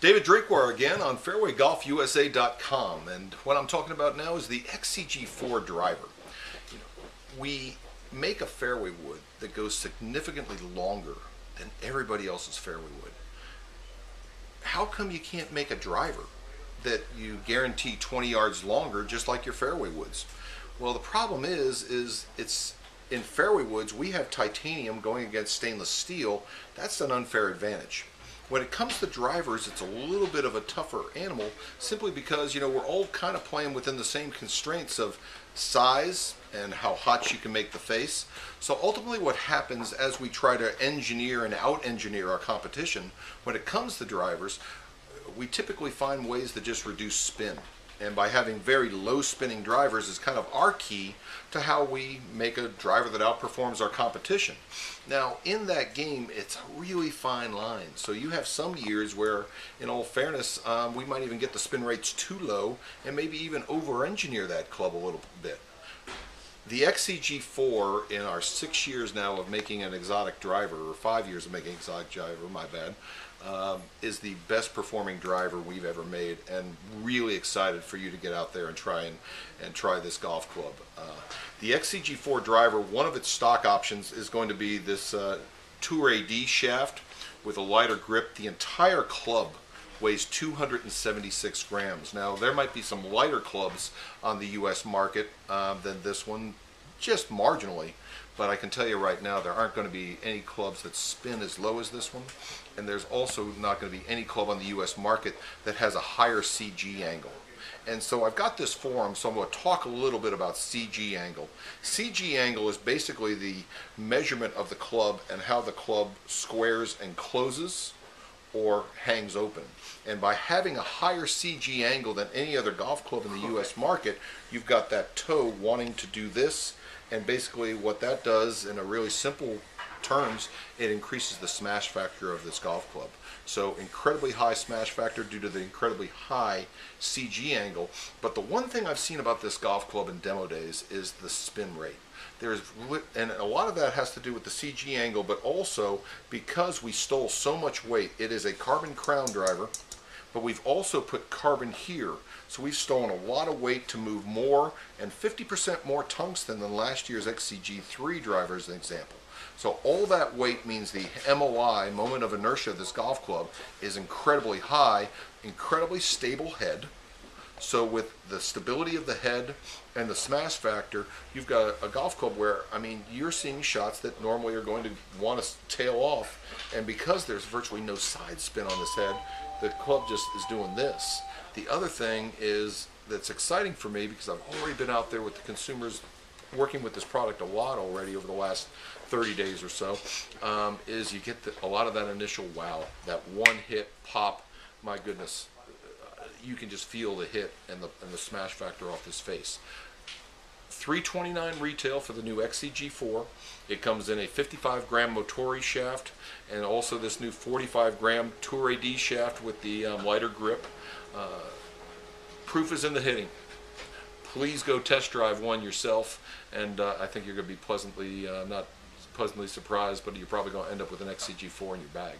David Drinkwar again on FairwayGolfUSA.com, and what I'm talking about now is the XCG4 driver. We make a fairway wood that goes significantly longer than everybody else's fairway wood. How come you can't make a driver that you guarantee 20 yards longer just like your fairway woods? Well, the problem is it's in fairway woods we have titanium going against stainless steel. That's an unfair advantage. When it comes to drivers, it's a little bit of a tougher animal simply because, we're all kind of playing within the same constraints of size and how hot you can make the face. So ultimately what happens as we try to engineer and out-engineer our competition, when it comes to drivers, we typically find ways to just reduce spin. And by having very low spinning drivers is kind of our key to how we make a driver that outperforms our competition. Now in that game it's a really fine line. So you have some years where, in all fairness, we might even get the spin rates too low and maybe even over-engineer that club a little bit. The XCG4, in our 6 years now of making an exotic driver, or 5 years of making an exotic driver, my bad, is the best performing driver we've ever made, and really excited for you to get out there and try this golf club. The XCG4 driver, one of its stock options is going to be this Tour AD shaft with a lighter grip. The entire club weighs 276 grams. Now there might be some lighter clubs on the US market than this one, just marginally, but I can tell you right now there aren't going to be any clubs that spin as low as this one, and there's also not going to be any club on the US market that has a higher CG angle. And so I've got this form, so I'm going to talk a little bit about CG angle. CG angle is basically the measurement of the club and how the club squares and closes or hangs open. And by having a higher CG angle than any other golf club in the US market, you've got that toe wanting to do this, and basically what that does, in a really simple terms, it increases the smash factor of this golf club. So incredibly high smash factor due to the incredibly high CG angle. But the one thing I've seen about this golf club in demo days is the spin rate. And a lot of that has to do with the CG angle, but also because we stole so much weight. It is a carbon crown driver, but we've also put carbon here. So we've stolen a lot of weight to move more, and 50% more tungsten than last year's XCG3 driver as an example. So all that weight means the MOI, moment of inertia, of this golf club is incredibly high, incredibly stable head. So with the stability of the head and the smash factor, you've got a golf club where, you're seeing shots that normally are going to want to tail off, and because there's virtually no side spin on this head, the club just is doing this. The other thing is that's exciting for me, because I've already been out there with the consumers working with this product a lot already over the last 30 days or so, is you get a lot of that initial wow, that one hit pop. My goodness, you can just feel the hit and the smash factor off this face. $329 retail for the new XCG4. It comes in a 55 gram Motori shaft, and also this new 45 gram Tour AD shaft with the lighter grip. Proof is in the hitting. Please go test drive one yourself, and I think you're going to be pleasantly, not pleasantly surprised, but you're probably going to end up with an XCG4 in your bag.